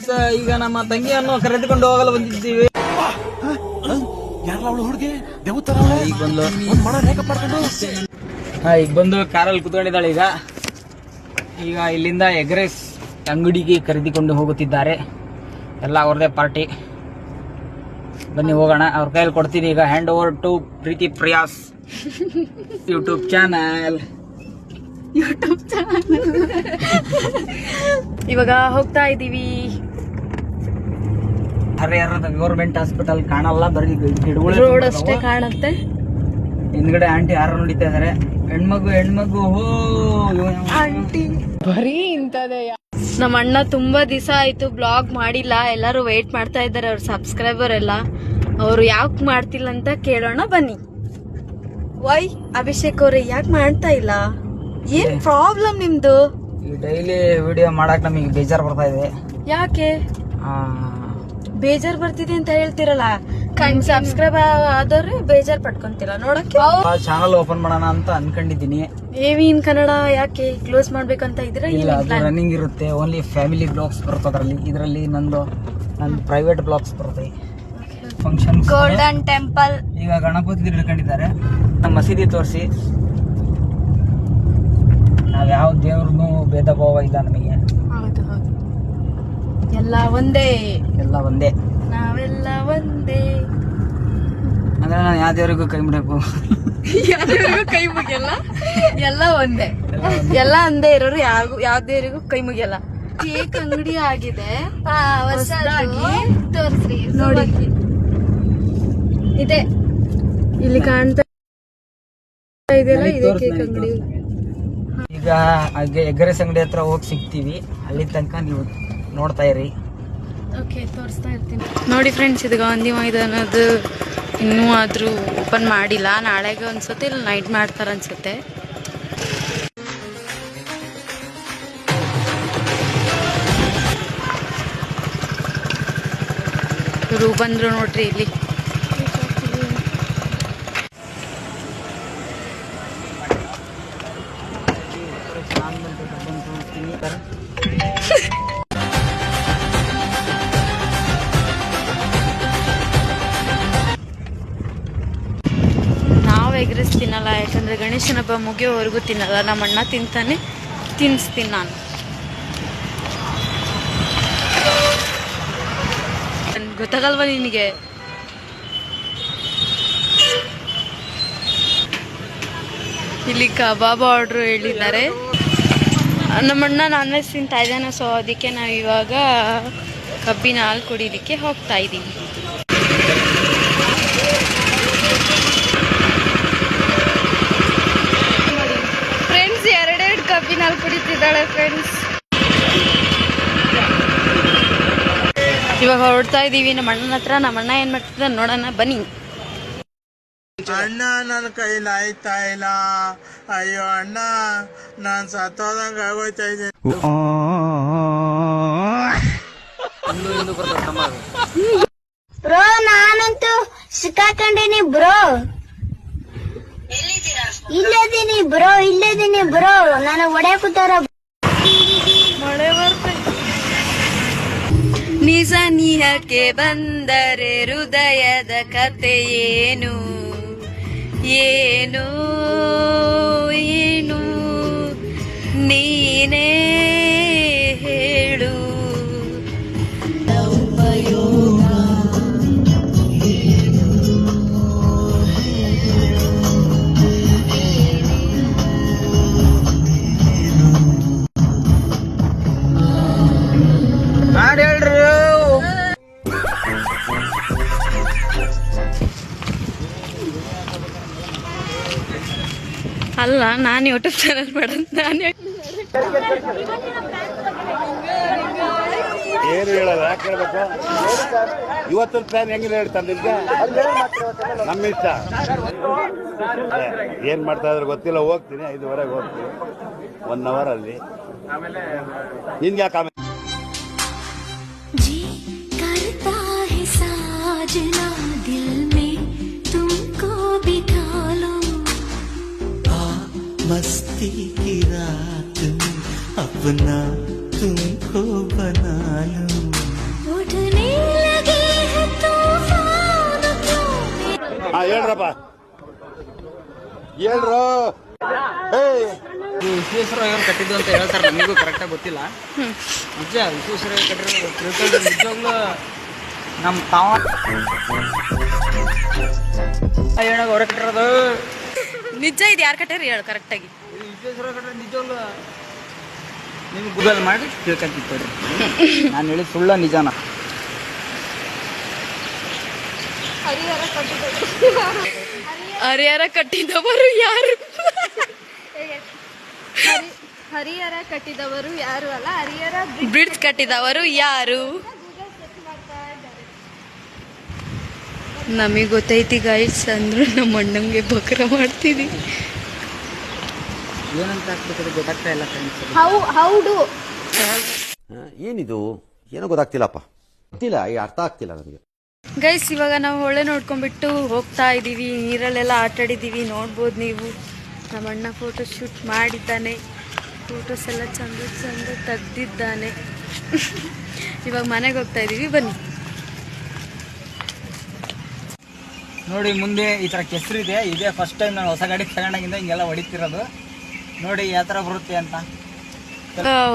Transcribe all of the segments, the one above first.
Friends, ಈಗ ನಮ್ಮ ತಂಗಿಯನ್ನು ಕರೆದುಕೊಂಡು ಹೋಗಲು ಬಂದಿದ್ದೀವಿ. ಈಗ ಬಂದು ಕಾರಲ್ಲಿ ಕುತ್ಕೊಂಡಿದ್ದಾಳೆ. ಈಗ ಇಲ್ಲಿಂದ ಎಗ್ ರೈಸ್ ಅಂಗಡಿಗೆ ಕರೆದುಕೊಂಡು ಹೋಗುತ್ತಿದ್ದಾರೆ. ಎಲ್ಲ ಅವ್ರದೇ ಪಾರ್ಟಿ. ಬನ್ನಿ ಹೋಗೋಣ. ಅವ್ರ ಕೈಯಲ್ಲಿ ಕೊಡ್ತೀನಿ. ಈಗ hand over to Preethi Priya's YouTube channel. ಇವಾಗ ಹೋಗ್ತಾ ಇದೀವಿ. ಹರಿಹರದ ಗೌರ್ಮೆಂಟ್ ಹಾಸ್ಪಿಟಲ್ ಕಾಣಲ್ಲ, ಬರೀ ರೋಡ್ ಅಷ್ಟೇ ಕಾಣುತ್ತೆ. ಹಿಂದ್ಗಡೆ ಆಂಟಿ ಯಾರು ನೋಡಿತಾ ಇದಾರೆ. ಹೆಣ್ಮಗು ಹೋ ಆಂಟಿ ಬರೀ ಇಂತದೇ. ನಮ್ಮ ಅಣ್ಣ ತುಂಬಾ ದಿವಸ ಆಯ್ತು ಬ್ಲಾಗ್ ಮಾಡಿಲ್ಲ. ಎಲ್ಲರೂ ವೇಟ್ ಮಾಡ್ತಾ ಇದ್ದಾರೆ, ಅವ್ರ ಸಬ್ಸ್ಕ್ರೈಬರ್ ಎಲ್ಲ. ಅವ್ರು ಯಾಕೆ ಮಾಡ್ತಿಲ್ಲ ಅಂತ ಕೇಳೋಣ ಬನ್ನಿ. ವೈ ಅಭಿಷೇಕ್ ಅವ್ರೆ ಯಾಕೆ ಮಾಡ್ತಾ ಇಲ್ಲ? ಏನ್ ಪ್ರಾಬ್ಲಮ್ ನಿಮ್ದು? ಈ ಡೈಲಿ ವಿಡಿಯೋ ಮಾಡಕ್ ನಮಗೆ ಬೇಜಾರ್ ಬರ್ತಾ ಇದೆ. ಯಾಕೆ ಬೇಜಾರ್ ಬರ್ತಿದೆ ಅಂತ ಹೇಳ್ತಿರಲ್ಲ? ಸಬ್ಸ್ಕ್ರೈಬ್ ಆದವ್ರೆ ಬೇಜಾರ್ ಪಟ್ಕೊಂತೀರ ನೋಡಕ್ಕೆ. ಚಾನಲ್ ಓಪನ್ ಮಾಡೋಣ ಅಂತ ಅನ್ಕೊಂಡಿದ್ದೀನಿ. ಏವಿನ್ ಕನ್ನಡ ಯಾಕೆ ಕ್ಲೋಸ್ ಮಾಡ್ಬೇಕಂತ ಇದ್ರೆ ರನ್ನಿಂಗ್ ಇರುತ್ತೆ. ಓನ್ಲಿ ಫ್ಯಾಮಿಲಿ ಬ್ಲಾಗ್ಸ್ ಬರುತ್ತೆ ಅದರಲ್ಲಿ. ಇದರಲ್ಲಿ ನನ್ನ ಪ್ರೈವೇಟ್ ಬ್ಲಾಗ್ಸ್ ಬರುತ್ತೆ. Function golden temple. ಈಗ ಗಣಪತಿ ಹಿಡ್ಕೊಂಡಿದ್ದಾರೆ. ನಮ್ಮ ಮಸೀದಿ ತೋರಿಸಿ. ನಾವ್ ಯಾವ ದೇವ್ರನ್ನು ಭೇದ ಭಾವ ಇಲ್ಲ ನಮಗೆ. ಹೌದು ಹೌದು, ಎಲ್ಲ ಒಂದೇ. ಎಲ್ಲ ಒಂದೇ, ನಾವೆಲ್ಲ ಒಂದೇ. ಅಂದ್ರೆ ನಾನು ಯಾವ ದೇವರಿಗೂ ಕೈ ಮುಡಬೇಕು, ಯಾವ್ದೇವರಿಗೂ ಕೈ ಮುಗಿಯಲ್ಲ. ಎಲ್ಲ ಒಂದೇ, ಎಲ್ಲ ಒಂದೇ ಇರೋರು ಯಾವ ದೇವರಿಗೂ ಕೈ ಮುಗಿಯಲ್ಲ. ಕೇಕ್ ಅಂಗಡಿ ಆಗಿದೆ ಹೊಸದಾಗಿ. ತೋರಿಸ್ರಿ ನೋಡಿ. ಇದೆ ಇಲ್ಲಿ ಕಾಣ್ತಾ ಇದೆಯಲ್ಲ, ಇದೆ ಕೇಕ್ ಅಂಗಡಿ. ಈಗ ಎಗ್ ರೈಸ್ ಅಂಗಡಿ ಹತ್ರ ಹೋಗಿ ಸಿಗ್ತೀವಿ. ಅಲ್ಲಿ ತನಕ ನೀವು ನೋಡ್ತಾ ಇರಿ. ಓಕೆ, ತೋರಿಸ್ತಾ ಇರ್ತೀನಿ. ನೋಡಿ ಫ್ರೆಂಡ್ಸ್, ಇದು ಗಾಂಧಿ ಮೈದಾನದ್ದು ಇನ್ನೂ ಆದ್ರೂ ಓಪನ್ ಮಾಡಿಲ್ಲ. ನಾಳೆಗೆ ಅನ್ಸುತ್ತೆ, ಇಲ್ಲ ನೈಟ್ ಮಾಡ್ತಾರ ಅನ್ಸುತ್ತೆ. ಇವರು ಬಂದ್ರು ನೋಡ್ರಿ ಇಲ್ಲಿ. ನಾವು ಎಗ್ ರೈಸ್ ತಿನ್ನಲ್ಲ, ಯಾಕಂದ್ರೆ ಗಣೇಶನ ಹಬ್ಬ ಮುಗಿಯೋವರೆಗೂ ತಿನ್ನಲ್ಲ. ನಮ್ಮ ಅಣ್ಣ ತಿಂತಾನೆ, ತಿನ್ನಿಸ್ತೀನಿ ನಾನು. ಗೊತ್ತಾಗಲ್ವಾ ನಿನಗೆ? ಇಲ್ಲಿ ಕಬಾಬ್ ಆರ್ಡ್ರು ಹೇಳಿದ್ದಾರೆ. ನಮ್ಮಣ್ಣ ನಾನ್ ವೆಜ್ ತಿಂತಾ ಇದ್ದಾನೆ, ಸೊ ಅದಕ್ಕೆ ನಾವು ಇವಾಗ ಕಬ್ಬಿನ ಹಾಲು ಕುಡಿಲಿಕ್ಕೆ ಹೋಗ್ತಾ ಇದ್ದೀವಿ. ಫ್ರೆಂಡ್ಸ್, ಎರಡೆರಡು ಕಬ್ಬಿನ ಹಾಲು ಕುಡಿತಿದ್ದಾಳೆ ಫ್ರೆಂಡ್ಸ್. ಇವಾಗ ಹೊರಡ್ತಾ ಇದೀವಿ ನಮ್ಮ ಅಣ್ಣನ ಹತ್ರ. ನಮ್ಮ ಅಣ್ಣ ಏನ್ ಮಾಡ್ತಿದ್ದ ನೋಡೋಣ ಬನ್ನಿ. ಅಣ್ಣ, ನನ್ನ ಕೈಲಿ ಆಯ್ತಾ ಇಲ್ಲ. ಅಯ್ಯೋ ಅಣ್ಣ, ನಾನ್ ಸತ್ತೋದಂಗ ಆಗೋಯ್ತಾ ಇದ್ದೀನಿ. ಬ್ರೋ, ನಾನಂತೂ ಸಿಕ್ಕಾಕೊಂಡಿನಿ ಬ್ರೋ. ಇಲ್ಲದೀನಿ ಬ್ರೋ, ನಾನು ಹೊಡೆಯಕೂತಾರ. ಮಳೆ ಬರ್ತೈತೆ. ನಿಜ ನೀಹಕ್ಕೆ ಬಂದರೆ ಹೃದಯದ ಕತೆ ಏನು ಏನು ಏನು ನೀನೇ ಹೇಳು. ಹಾಡು ಹೇಳ್ರು. ಅಲ್ಲ, ನಾನು ಯೂಟ್ಯೂಬ್ ಚಾನಲ್ ಮಾಡೋದು. ನಾನು ಏನು ಹೇಳಲ್ಲ, ಯಾಕೆ ಹೇಳ್ಬೇಕು? ಇವತ್ತು ಪ್ಲಾನ್ ಹೆಂಗಿದೆ ಹೇಳ್ತಾರೆ ನಿಮ್ಗೆ? ನಮ್ಮ ಇಷ್ಟ. ಏನ್ ಮಾಡ್ತಾ ಇದ್ರೆ ಗೊತ್ತಿಲ್ಲ. ಹೋಗ್ತೀನಿ, 5:15 ಹೋಗ್ತೀನಿ. 1 ಅವರ್ ಅಲ್ಲಿ. ನಿನ್ಗೆ ಯಾಕೆ ಆಮೇಲೆ मस्ती की रात में अपना तुमको बना लूं. ಹೇಳ್ರಪ್ಪ ಹೇಳ್ರು. ವಿಶ್ವೇಶ್ವರಯ್ಯವ್ರು ಕಟ್ಟಿದ್ದು ಅಂತ ಹೇಳ್ತಾರೆ, ನಮಗೂ ಕರೆಕ್ಟಾಗಿ ಗೊತ್ತಿಲ್ಲ. ನಿಜ ವಿಶ್ವೇಶ್ವರಯ್ಯ ಕಟ್ಟಿರೋದು ನಿಜವಾಗ್ಲೂ ನಮ್ಮ ತಾವ ಹೇಳೋಕೆ ಅವರೇ ಕಟ್ಟಿರೋದು. ನಿಜ ಇದು ಯಾರು ಕಟ್ಟಾರಿ ಹೇಳು ಕರೆಕ್ಟಾಗಿ. ವಿಶ್ವೇಶ್ವರಯ್ಯ ಕಟ್ಟಿರೋದು ನಿಜವಾಗ್ಲೂ ನಿಮ್ಗೆ ಗೂಗಲ್ ಮಾಡಿ ತಿಳ್ಕೊಂತಿತ್ತು. ನಾನು ಹೇಳಿದ ಸುಳ್ಳ ನಿಜಾನ? ಹರಿಹರ ಕಟ್ಟಿದವರು ಯಾರು? ಹರಿಹರ ಕಟ್ಟಿದವರು ಯಾರು ಅಲ್ಲ, ಹರಿಹರ ಬ್ರಿಡ್ಜ್ ಕಟ್ಟಿದವರು ಯಾರು? ನಮಗೆ ಗೊತ್ತೈತಿ ಗೈಡ್ಸ್ ಅಂದ್ರು ನಮ್ಮ ಅಣ್ಣಂಗೆ ಬಕ್ರ ಮಾಡ್ತಿದ್ವಿ. ಏನಂತ ಹಾಕ್ಬೇಕು ಗೊತ್ತಾಗ್ತಾ ಇಲ್ಲ ಫ್ರೆಂಡ್ಸ್. ಹೌದು ಏನಿದು ಏನೋ ಗೊತ್ತಾಗ್ತಿಲ್ಲಪ್ಪ, ಗೊತ್ತಿಲ್ಲ, ಅರ್ಥ ಆಗ್ತಿಲ್ಲ ನನಗೆ. ಗೈಸ್ ಇವಾಗ ನಾವು ಹೊಳೆ ನೋಡ್ಕೊಂಡ್ಬಿಟ್ಟು ಹೋಗ್ತಾ ಇದೀವಿ. ನೀರಲ್ಲೆಲ್ಲ ಆಟ ಆಡಿದೀವಿ, ನೋಡ್ಬೋದು ನೀವು. ನಮ್ಮ ಅಣ್ಣ ಫೋಟೋ ಶೂಟ್ ಮಾಡಿದ್ದಾನೆ, ಫೋಟೋಸ್ ಎಲ್ಲ ಚಂದ ಚಂದ ತೆಗ್ದಿದ್ದಾನೆ. ಇವಾಗ ಮನೆಗೆ ಹೋಗ್ತಾ ಇದೀವಿ, ಬನ್ನಿ. ನೋಡಿ ಮುಂದೆ ಈ ಥರ ಕೆಸರು ಇದೆ. ಇದೇ ಫಸ್ಟ್ ಟೈಮ್ ನಾನು ಹೊಸ ಗಾಡಿ ತಗೊಂಡಾಗಿಂದ ಹಿಂಗೆಲ್ಲ ಹೊಡಿತಿರೋದು. ನೋಡಿ ಯಾವ ಥರ ಬರುತ್ತೆ ಅಂತ.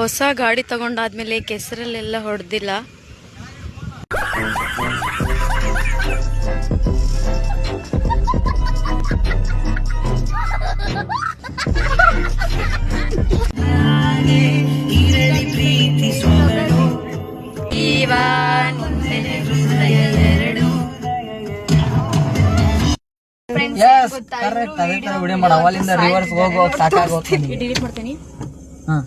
ಹೊಸ ಗಾಡಿ ತಗೊಂಡಾದ್ಮೇಲೆ ಕೆಸರಲ್ಲೆಲ್ಲ ಹೊಡೆದಿಲ್ಲ. ಕರೆಕ್ಟ್ ಅದೇ ತರ ವಿಡಿಯೋ ಮಾಡ. ಅವಲಿಂದ ರಿವರ್ಸ್ ಹೋಗೋ ಸಾಕಾಗೋಗ್ತೀನಿ. ಡಿಲೀಟ್ ಮಾಡ್ತೀನಿ. ಹಾಂ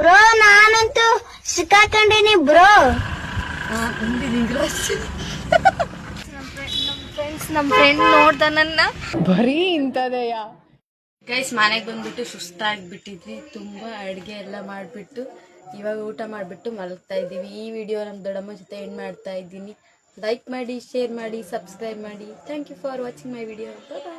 ಬ್ರೋ ನಾನಂತೂ ಸಿಕ್ಕಾಕೊಂಡಿನಿ ಬ್ರೋ. ನಮ್ಮ ಫ್ರೆಂಡ್ ನೋಡ್ದ ನನ್ನ. ಬರೀ ಇಂಥದೆಯ ಗೈಸ್. ಮನೆಗೆ ಬಂದ್ಬಿಟ್ಟು ಸುಸ್ತಾಗ್ಬಿಟ್ಟಿದ್ವಿ, ತುಂಬಾ ಅಡುಗೆ ಎಲ್ಲ ಮಾಡಿಬಿಟ್ಟು ಇವಾಗ ಊಟ ಮಾಡಿಬಿಟ್ಟು ಮಲಗ್ತಾ ಇದ್ದೀವಿ. ಈ ವಿಡಿಯೋ ನಮ್ಮ ದೊಡ್ಡಮ್ಮ ಜೊತೆ ಎಂಡ್ ಮಾಡ್ತಾ ಇದ್ದೀನಿ. ಲೈಕ್ ಮಾಡಿ, ಶೇರ್ ಮಾಡಿ, ಸಬ್ಸ್ಕ್ರೈಬ್ ಮಾಡಿ. Thank you for watching my video. Bye.